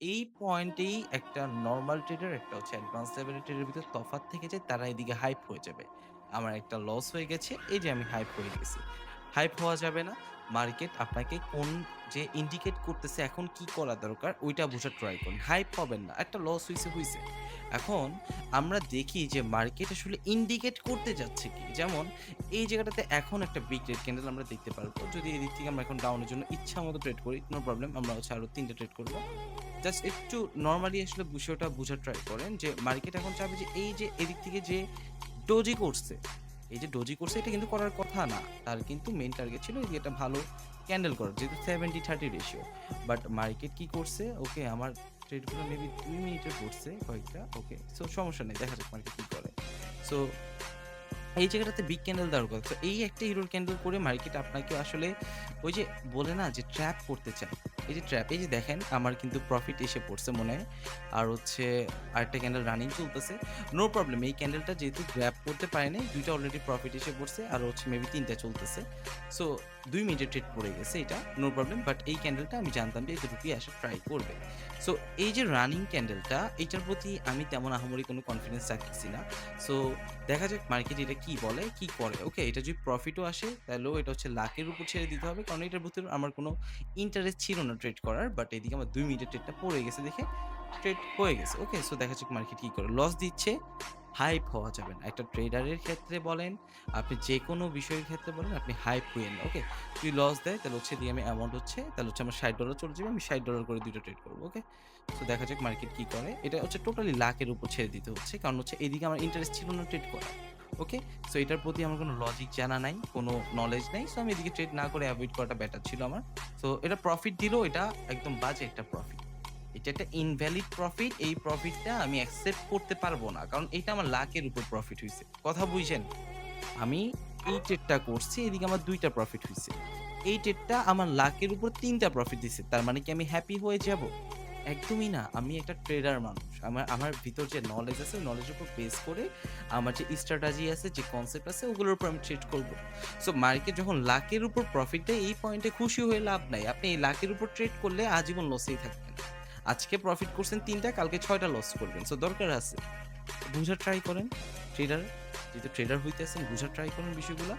এই পয়েন্টেই একটা normal tedder, একটা হচ্ছে অ্যাডভান্স লেভেলের ট্রেডারের ভিতর তফাৎ থেকে যায়। তারা এদিকে হাইপ হয়ে যাবে। আমার একটা লস হয়ে গেছে। এই যে আমি হাইপ হয়ে গেছি। হাইপ হওয়া যাবে না। মার্কেট আপনাকে কোন যে ইন্ডিকেট করতেছে এখন কি করা দরকার ওইটা বোঝার ট্রাই করুন। হাইপ হবেন না। একটা লস হইছে, হইছে। এখন আমরা দেখি যে মার্কেট আসলে ইন্ডিকেট করতে যাচ্ছে কি? যেমন এই জায়গাটাতে এখন একটা বিগ রেড ক্যান্ডেল আমরা দেখতে পারবো। যদি এদিক থেকে আমরা এখন ডাউন এর জন্য ইচ্ছামত ট্রেড করি, নো প্রবলেম। আমরা হচ্ছে আরো ৩ টা ট্রেড করব। জাস্ট একটু নরমালি আসলে বিষয়টা বুঝার ট্রাই করেন যে মার্কেট এখন চাবে যে এই যে এদিক থেকে যে ডোজি করছে, এই যে ডোজি করছে এটা কিন্তু করার কথা না। তার কিন্তু মেইন টার্গেট ছিল এই যে এটা ভালো ক্যান্ডেল করার যেহেতু 70-30 রেশিও। বাট মার্কেট কি করছে? ওকে আমার ট্রেড গুলো মেবি ২ মিনিটের পড়ছে কয়েকটা। ওকে। সো সমস্যা নেই। দেখা যাক মার্কেট কি করে। সো এই জায়গাটাতে বিগ ক্যান্ডেল দেওয়ার কথা। তো এই একটা হিরোর ক্যান্ডেল করে মার্কেট আপনাকে আসলে ওই যে বলে না যে ট্র্যাপ করতে চায়। এই যে ট্র্যাপ, এই যে দেখেন আমার কিন্তু প্রফিট এসে পড়ছে মনে হয়। আর হচ্ছে আরেকটা ক্যান্ডেল রানিং চলতেছে। নো প্রবলেম এই ক্যান্ডেলটা যেহেতু গ্র্যাব করতে পারে নাই ২ টা অলরেডি প্রফিট এসে পড়ছে। আর হচ্ছে মেবি ৩ টা চলতেছে। সো ২ মিনিটের ট্রেড পড়ে গেছে এটা। No problem. বাট এই ক্যান্ডেলটা আমি জানতাম যে এতটুকুই আসা ট্রাই করবে। সো এই যে রানিং ক্যান্ডেলটা এটার প্রতি আমি তেমন আহামরি কোনো কনফিডেন্স রাখতেছি না। সো দেখা যাক মার্কেট এটা কি বলে, কি করে। ওকে, এটা যদি প্রফিটও আসে তাহলেও এটা হচ্ছে লাকের উপর ছেড়ে দিতে হবে। কারণ এটার ভিতরে আমার কোনো ইন্টারেস্ট ছিল না ট্রেড করার। বাট এদিকে আমার ২ মিনিটের ট্রেডটা পড়ে গেছে দেখে ট্রেড হয়ে গেছে। ওকে, সো দেখা যাক মার্কেট কি করে। লস দিচ্ছে, হাইপ হওয়া যাবে না। একটা ট্রেডারের ক্ষেত্রে বলেন, আপনি যেকোনো বিষয়ের ক্ষেত্রে বলেন, আপনি হাইপ হইয়েন না। ওকে? যদি লস দেয় তাহলে হচ্ছে এদিকে আমি অ্যামাউন্ট হচ্ছে তাহলে হচ্ছে আমার $৬০ চলে যাবে। আমি $৬০ করে ২ টা ট্রেড করব। ওকে? সো দেখা যাক মার্কেট কি করে। এটা হচ্ছে টোটালি লাকের উপর ছেড়ে দিতে হচ্ছে। কারণ হচ্ছে এদিকে আমার ইন্টারেস্ট ছিল না ট্রেড করার। ওকে? সো এটার প্রতি আমার কোনো লজিক জানা নাই, কোনো নলেজ নাই। সো আমি এদিকে ট্রেড না করে এভয়েড করাটা বেটার ছিল আমার। সো এটা প্রফিট দিলেও এটা একদম বাজে একটা প্রফিট। এটা একটা ইনভ্যালিড প্রফিট। এই প্রফিটটা আমি অ্যাকসেপ্ট করতে পারব না। কারণ এটা আমার লাকের উপর প্রফিট হইছে। কথা বুঝেন? আমি এই ট্রেডটা করছি, এদিকে আমার ২ টা প্রফিট হইছে। এই ট্রেডটা আমার লাকের উপর ৩ টা প্রফিট দিছে। তার মানে কি আমি হ্যাপি হয়ে যাব? একদমই না। আমি একটা ট্রেডার মানুষ। আমার আমার ভিতর যে নলেজ আছে, ওই নলেজের উপর বেস করে আমার যে স্ট্র্যাটেজি আছে, যে কনসেপ্ট আছে, ওগুলোর উপর আমি ট্রেড করব। সো মার্কেট যখন লাখের উপর প্রফিট দেয়, এই পয়েন্টে খুশি হয়ে লাভ নাই। আপনি এই লাখের উপর ট্রেড করলে আজীবন লসেই থাকবেন। আজকে প্রফিট করছেন ৩ টা, কালকে ৬ টা লস করবেন। সো দরকার আছে। বুঝার ট্রাই করেন। ট্রেডার, যেহেতু ট্রেডার হইতেছেন, বুঝার ট্রাই করেন বিষয়গুলা।